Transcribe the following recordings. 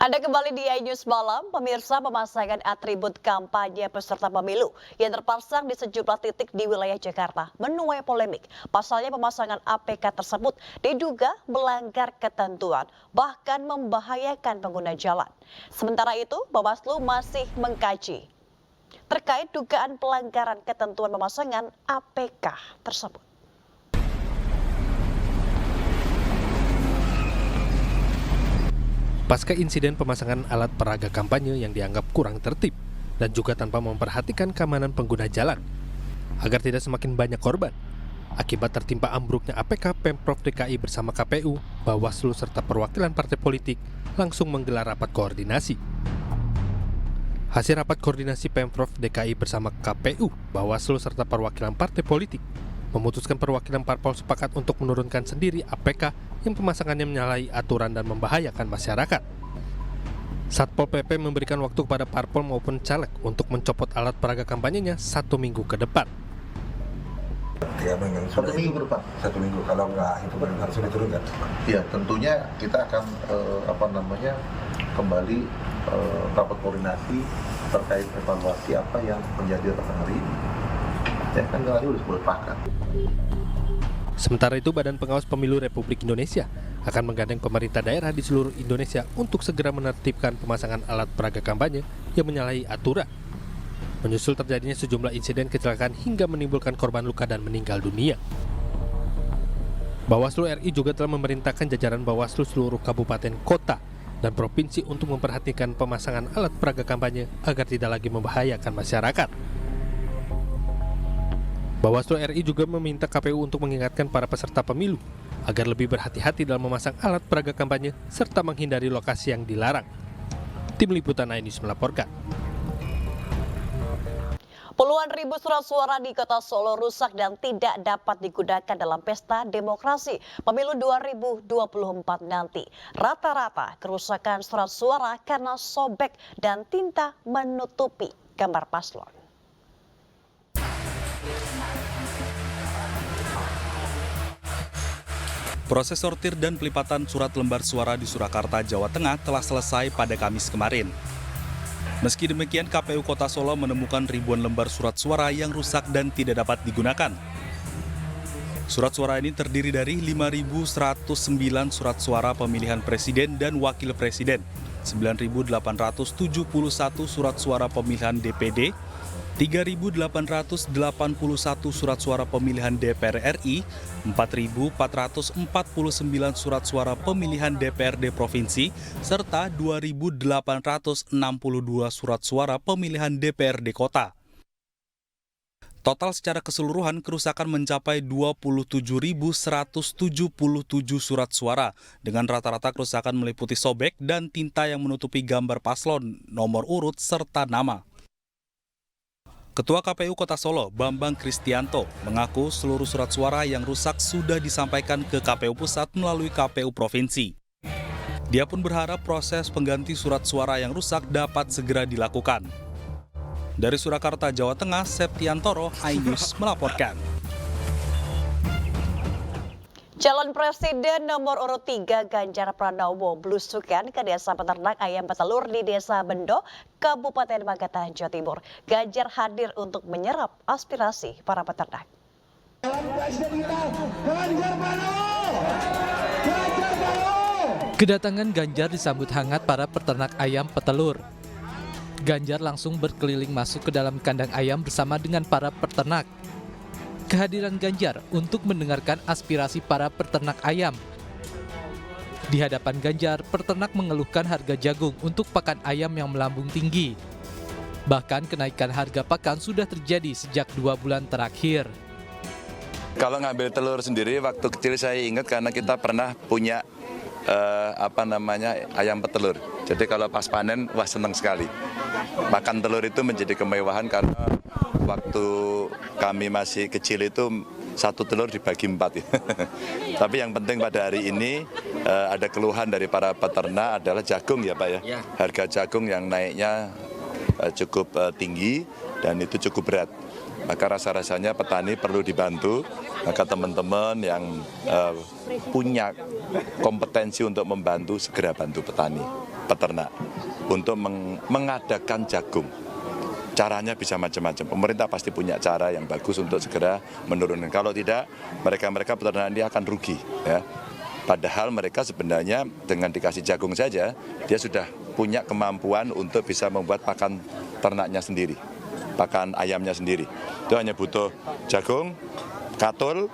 Anda kembali di iNews Malam, pemirsa. Pemasangan atribut kampanye peserta pemilu yang terpasang di sejumlah titik di wilayah Jakarta menuai polemik. Pasalnya pemasangan APK tersebut diduga melanggar ketentuan, bahkan membahayakan pengguna jalan. Sementara itu, Bawaslu masih mengkaji terkait dugaan pelanggaran ketentuan pemasangan APK tersebut. Pasca insiden pemasangan alat peraga kampanye yang dianggap kurang tertib dan juga tanpa memperhatikan keamanan pengguna jalan, agar tidak semakin banyak korban, akibat tertimpa ambruknya APK, Pemprov DKI bersama KPU, Bawaslu serta perwakilan partai politik langsung menggelar rapat koordinasi. Hasil rapat koordinasi Pemprov DKI bersama KPU, Bawaslu serta perwakilan partai politik memutuskan perwakilan parpol sepakat untuk menurunkan sendiri APK yang pemasangannya menyalahi aturan dan membahayakan masyarakat. Satpol PP memberikan waktu kepada parpol maupun caleg untuk mencopot alat peraga kampanyenya 1 minggu ke depan. Ya, Satu minggu ke depan. 1 minggu, kalau nggak itu benar harus diturunkan. Ya, tentunya kita akan kembali rapat koordinasi terkait evaluasi apa yang menjadi relevan hari ini. Ya kan tadi sudah sepakat. Sementara itu, Badan Pengawas Pemilu Republik Indonesia akan menggandeng pemerintah daerah di seluruh Indonesia untuk segera menertibkan pemasangan alat peraga kampanye yang menyalahi aturan. Menyusul terjadinya sejumlah insiden kecelakaan hingga menimbulkan korban luka dan meninggal dunia. Bawaslu RI juga telah memerintahkan jajaran Bawaslu seluruh kabupaten, kota, dan provinsi untuk memperhatikan pemasangan alat peraga kampanye agar tidak lagi membahayakan masyarakat. Bawaslu RI juga meminta KPU untuk mengingatkan para peserta pemilu agar lebih berhati-hati dalam memasang alat peraga kampanye serta menghindari lokasi yang dilarang. Tim Liputan iNews melaporkan. Puluhan ribu surat suara di Kota Solo rusak dan tidak dapat digunakan dalam pesta demokrasi pemilu 2024 nanti. Rata-rata kerusakan surat suara karena sobek dan tinta menutupi gambar paslon. Proses sortir dan pelipatan surat lembar suara di Surakarta, Jawa Tengah telah selesai pada Kamis kemarin. Meski demikian, KPU Kota Solo menemukan ribuan lembar surat suara yang rusak dan tidak dapat digunakan. Surat suara ini terdiri dari 5.109 surat suara pemilihan presiden dan wakil presiden, 9.871 surat suara pemilihan DPD, 3.881 surat suara pemilihan DPR RI, 4.449 surat suara pemilihan DPRD Provinsi, serta 2.862 surat suara pemilihan DPRD Kota. Total secara keseluruhan kerusakan mencapai 27.177 surat suara, dengan rata-rata kerusakan meliputi sobek dan tinta yang menutupi gambar paslon, nomor urut, serta nama. Ketua KPU Kota Solo, Bambang Kristianto, mengaku seluruh surat suara yang rusak sudah disampaikan ke KPU Pusat melalui KPU Provinsi. Dia pun berharap proses pengganti surat suara yang rusak dapat segera dilakukan. Dari Surakarta, Jawa Tengah, Septiantoro, iNews melaporkan. Calon Presiden nomor urut 3 Ganjar Pranowo belusukan ke desa peternak ayam petelur di Desa Bendo, Kabupaten Magetan, Jawa Timur. Ganjar hadir untuk menyerap aspirasi para peternak. Kedatangan Ganjar disambut hangat para peternak ayam petelur. Ganjar langsung berkeliling masuk ke dalam kandang ayam bersama dengan para peternak. Kehadiran Ganjar untuk mendengarkan aspirasi para peternak ayam. Di hadapan Ganjar, peternak mengeluhkan harga jagung untuk pakan ayam yang melambung tinggi. Bahkan kenaikan harga pakan sudah terjadi sejak 2 bulan terakhir. Kalau ngambil telur sendiri, waktu kecil saya ingat karena kita pernah punya ayam petelur. Jadi kalau pas panen, wah senang sekali. Makan telur itu menjadi kemewahan karena waktu kami masih kecil itu 1 telur dibagi 4. Tapi yang penting pada hari ini ada keluhan dari para peternak adalah jagung ya Pak ya. Harga jagung yang naiknya cukup tinggi dan itu cukup berat. Maka rasa-rasanya petani perlu dibantu. Maka teman-teman yang punya kompetensi untuk membantu segera bantu petani. peternak untuk mengadakan jagung. Caranya bisa macam-macam. Pemerintah pasti punya cara yang bagus untuk segera menurunkan. Kalau tidak, mereka peternak ini akan rugi. Ya. Padahal mereka sebenarnya dengan dikasih jagung saja, dia sudah punya kemampuan untuk bisa membuat pakan ternaknya sendiri, pakan ayamnya sendiri. Itu hanya butuh jagung, katul,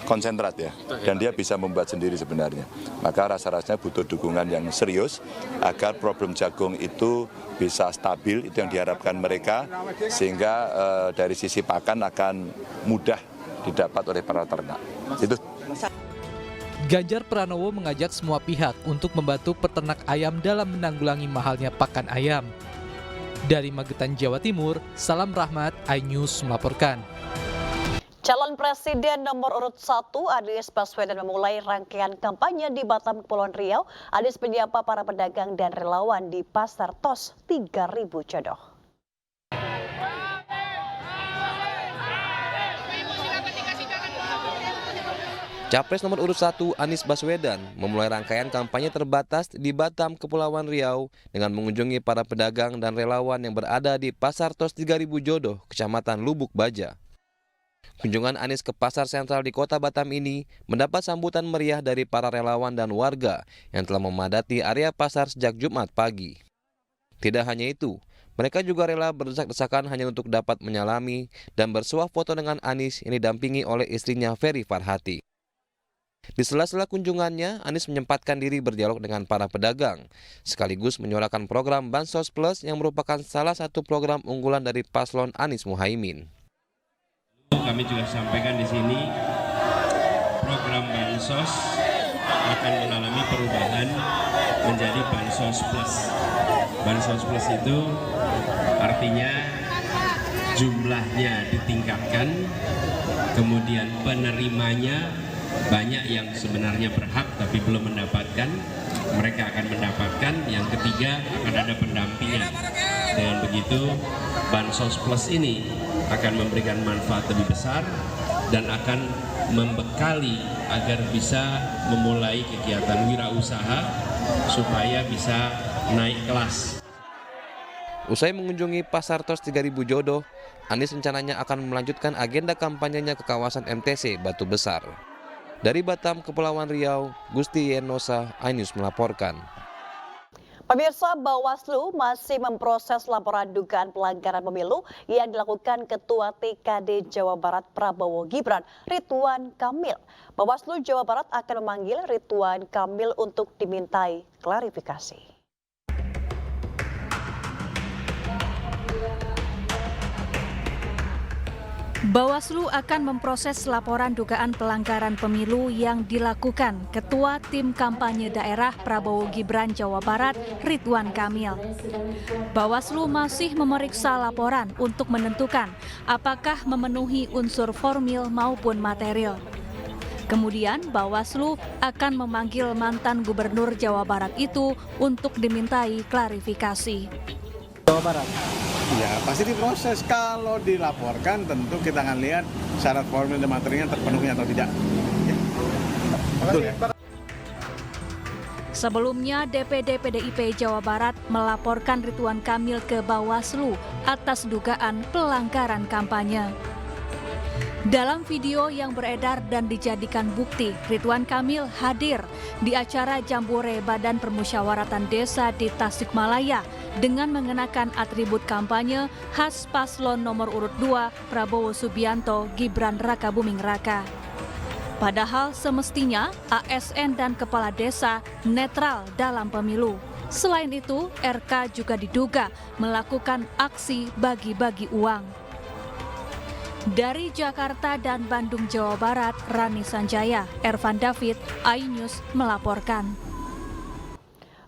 konsentrat ya, dan dia bisa membuat sendiri sebenarnya. Maka rasa-rasanya butuh dukungan yang serius agar problem jagung itu bisa stabil, itu yang diharapkan mereka, sehingga dari sisi pakan akan mudah didapat oleh para ternak. Itu. Ganjar Pranowo mengajak semua pihak untuk membantu peternak ayam dalam menanggulangi mahalnya pakan ayam. Dari Magetan, Jawa Timur, Salam Rahmat, iNews melaporkan. Calon Presiden nomor urut 1 Anies Baswedan memulai rangkaian kampanye di Batam, Kepulauan Riau. Anies menyapa para pedagang dan relawan di Pasar Tos 3.000 Jodoh. Capres nomor urut 1 Anies Baswedan memulai rangkaian kampanye terbatas di Batam, Kepulauan Riau dengan mengunjungi para pedagang dan relawan yang berada di Pasar Tos 3.000 Jodoh, Kecamatan Lubuk Baja. Kunjungan Anies ke pasar sentral di kota Batam ini mendapat sambutan meriah dari para relawan dan warga yang telah memadati area pasar sejak Jumat pagi. Tidak hanya itu, mereka juga rela berdesak-desakan hanya untuk dapat menyalami dan bersuah foto dengan Anies yang didampingi oleh istrinya Ferry Farhati. Di sela-sela kunjungannya, Anies menyempatkan diri berdialog dengan para pedagang, sekaligus menyuarakan program Bansos Plus yang merupakan salah satu program unggulan dari paslon Anies Muhaimin. Kami juga sampaikan di sini, program Bansos akan mengalami perubahan menjadi Bansos Plus. Bansos Plus itu artinya jumlahnya ditingkatkan, kemudian penerimanya banyak yang sebenarnya berhak tapi belum mendapatkan, mereka akan mendapatkan. Yang ketiga, akan ada pendampingan. Dengan begitu, Bansos Plus ini akan memberikan manfaat lebih besar dan akan membekali agar bisa memulai kegiatan wirausaha supaya bisa naik kelas. Usai mengunjungi Pasar Tos 3.000 Jodoh, Anies rencananya akan melanjutkan agenda kampanyenya ke kawasan MTC Batu Besar. Dari Batam, Kepulauan Riau, Gusti Yenosa, iNews melaporkan. Pemirsa, Bawaslu masih memproses laporan dugaan pelanggaran pemilu yang dilakukan Ketua TKD Jawa Barat Prabowo Gibran, Ridwan Kamil. Bawaslu Jawa Barat akan memanggil Ridwan Kamil untuk dimintai klarifikasi. Bawaslu akan memproses laporan dugaan pelanggaran pemilu yang dilakukan Ketua Tim Kampanye Daerah Prabowo Gibran Jawa Barat, Ridwan Kamil. Bawaslu masih memeriksa laporan untuk menentukan apakah memenuhi unsur formil maupun material. Kemudian Bawaslu akan memanggil mantan Gubernur Jawa Barat itu untuk dimintai klarifikasi. Jawa Barat. Ya, pasti diproses. Kalau dilaporkan tentu kita akan lihat syarat formil dan materialnya terpenuhi atau tidak. Ya. Betul ya? Sebelumnya, DPD PDIP Jawa Barat melaporkan Ridwan Kamil ke Bawaslu atas dugaan pelanggaran kampanye. Dalam video yang beredar dan dijadikan bukti, Ridwan Kamil hadir di acara Jambore Badan Permusyawaratan Desa di Tasikmalaya dengan mengenakan atribut kampanye khas paslon nomor urut 2 Prabowo Subianto Gibran Rakabuming Raka. Padahal semestinya ASN dan kepala desa netral dalam pemilu. Selain itu, RK juga diduga melakukan aksi bagi-bagi uang. Dari Jakarta dan Bandung, Jawa Barat, Rani Sanjaya, Ervan David, iNews melaporkan.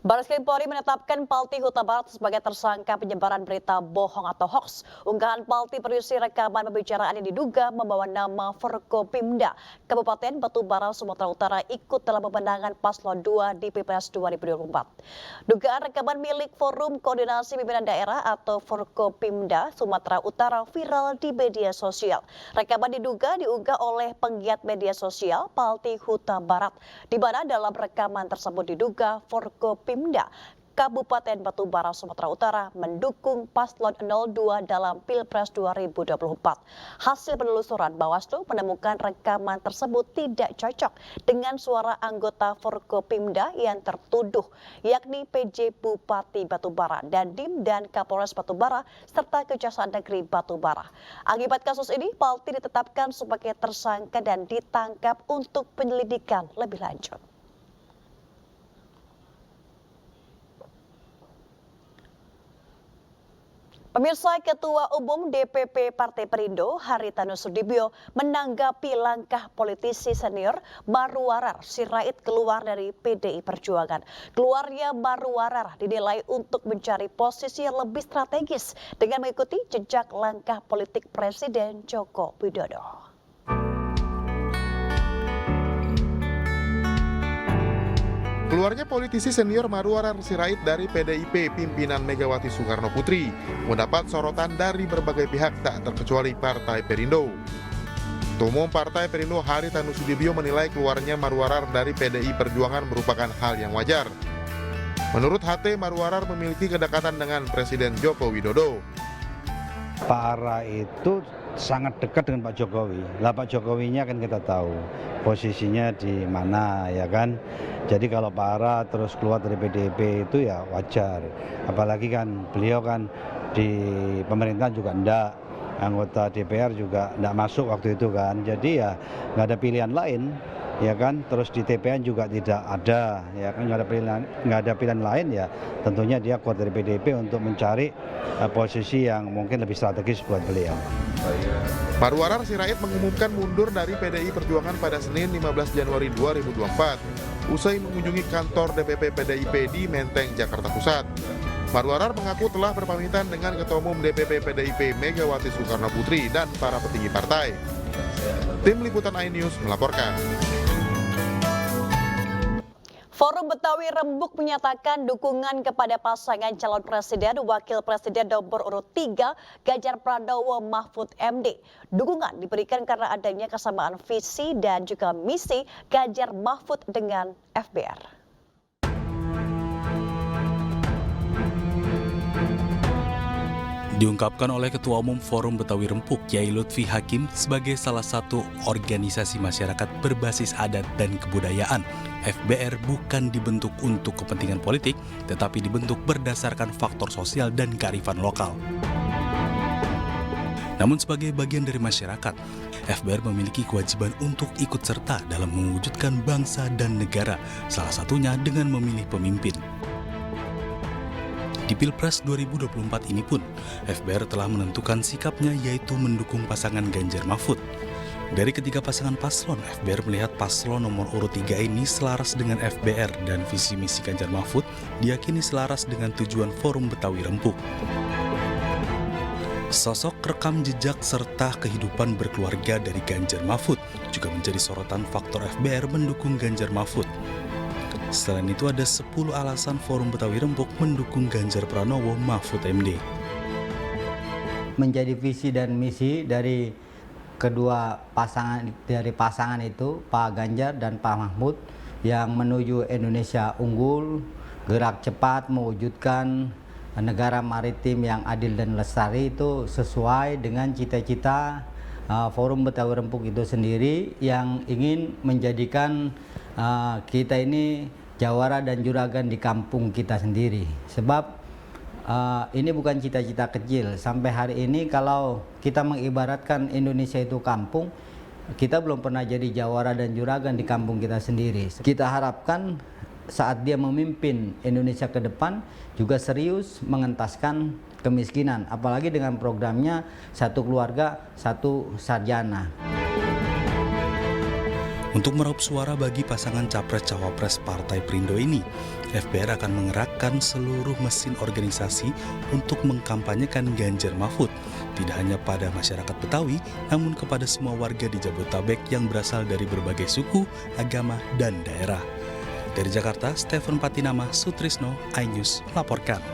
Barreskrim Polri menetapkan Palti Huta Barat sebagai tersangka penyebaran berita bohong atau hoax. Unggahan Palti berisi rekaman pembicaraan yang diduga membawa nama Forkopimda Kabupaten Batubara, Sumatera Utara ikut dalam pemenangan Paslon 2 di Pilpres 2024. Dugaan rekaman milik Forum Koordinasi Pimpinan Daerah atau Forkopimda Sumatera Utara viral di media sosial. Rekaman diduga diunggah oleh penggiat media sosial Palti Huta Barat, di mana dalam rekaman tersebut diduga Forkopimda Kabupaten Batubara, Sumatera Utara mendukung paslon 02 dalam Pilpres 2024. Hasil penelusuran Bawaslu menemukan rekaman tersebut tidak cocok dengan suara anggota Forkopimda yang tertuduh, yakni PJ Bupati Batubara, Dandim dan Kapolres Batubara serta Kejaksaan Negeri Batubara. Akibat kasus ini, Palti ditetapkan sebagai tersangka dan ditangkap untuk penyelidikan lebih lanjut. Pemirsa, Ketua Umum DPP Partai Perindo, Haritanu Sudibyo, menanggapi langkah politisi senior Marwarar Sirait keluar dari PDI Perjuangan. Keluarnya Marwarar dinilai untuk mencari posisi yang lebih strategis dengan mengikuti jejak langkah politik Presiden Joko Widodo. Keluarnya politisi senior Marwarar Sirait dari PDIP pimpinan Megawati Soekarno Putri mendapat sorotan dari berbagai pihak tak terkecuali Partai Perindo. Ketua Umum Partai Perindo Haritanu Sudibyo menilai keluarnya Marwarar dari PDI Perjuangan merupakan hal yang wajar. Menurut HT, Marwarar memiliki kedekatan dengan Presiden Joko Widodo. Pak Ara itu sangat dekat dengan Pak Jokowi. Lah Pak Jokowinya kan kita tahu posisinya di mana, ya kan. Jadi kalau Pak Ara terus keluar dari PDIP itu ya wajar. Apalagi kan beliau kan di pemerintahan juga enggak, anggota DPR juga enggak masuk waktu itu kan. Jadi ya nggak ada pilihan lain, ya kan. Terus di TPN juga tidak ada, ya kan, nggak ada pilihan lain, ya tentunya dia keluar dari PDIP untuk mencari posisi yang mungkin lebih strategis buat beliau. Marwarar Sirait mengumumkan mundur dari PDI Perjuangan pada Senin 15 Januari 2024 usai mengunjungi kantor DPP PDIP di Menteng, Jakarta Pusat. Marwarar mengaku telah berpamitan dengan Ketua Umum DPP PDIP Megawati Soekarno Putri dan para petinggi partai. Tim Liputan iNews melaporkan. Forum Betawi Rembuk menyatakan dukungan kepada pasangan calon presiden wakil presiden nomor urut 3 Ganjar Pranowo Mahfud MD. Dukungan diberikan karena adanya kesamaan visi dan juga misi Ganjar Mahfud dengan FBR. Diungkapkan oleh Ketua Umum Forum Betawi Rempuk, Yai Lutfi Hakim, sebagai salah satu organisasi masyarakat berbasis adat dan kebudayaan. FBR bukan dibentuk untuk kepentingan politik, tetapi dibentuk berdasarkan faktor sosial dan kearifan lokal. Namun sebagai bagian dari masyarakat, FBR memiliki kewajiban untuk ikut serta dalam mewujudkan bangsa dan negara, salah satunya dengan memilih pemimpin. Di Pilpres 2024 ini pun, FBR telah menentukan sikapnya yaitu mendukung pasangan Ganjar Mahfud. Dari ketiga pasangan paslon, FBR melihat paslon nomor urut 3 ini selaras dengan FBR dan visi misi Ganjar Mahfud diyakini selaras dengan tujuan Forum Betawi Rempuk. Sosok, rekam jejak, serta kehidupan berkeluarga dari Ganjar Mahfud juga menjadi sorotan faktor FBR mendukung Ganjar Mahfud. Selain itu ada 10 alasan Forum Betawi Rempuk mendukung Ganjar Pranowo Mahfud MD. Menjadi visi dan misi dari kedua pasangan itu, Pak Ganjar dan Pak Mahfud, yang menuju Indonesia unggul, gerak cepat mewujudkan negara maritim yang adil dan lestari, itu sesuai dengan cita-cita Forum Betawi Rempuk itu sendiri yang ingin menjadikan kita ini jawara dan juragan di kampung kita sendiri. Sebab ini bukan cita-cita kecil. Sampai hari ini kalau kita mengibaratkan Indonesia itu kampung, kita belum pernah jadi jawara dan juragan di kampung kita sendiri. Kita harapkan saat dia memimpin Indonesia ke depan juga serius mengentaskan kemiskinan, apalagi dengan programnya satu keluarga, satu sarjana. Untuk meraup suara bagi pasangan Capres-Cawapres Partai Perindo ini, FBR akan mengerahkan seluruh mesin organisasi untuk mengkampanyekan Ganjar Mahfud, tidak hanya pada masyarakat Betawi, namun kepada semua warga di Jabodetabek yang berasal dari berbagai suku, agama, dan daerah. Dari Jakarta, Stephen Patinama, Sutrisno, iNews melaporkan.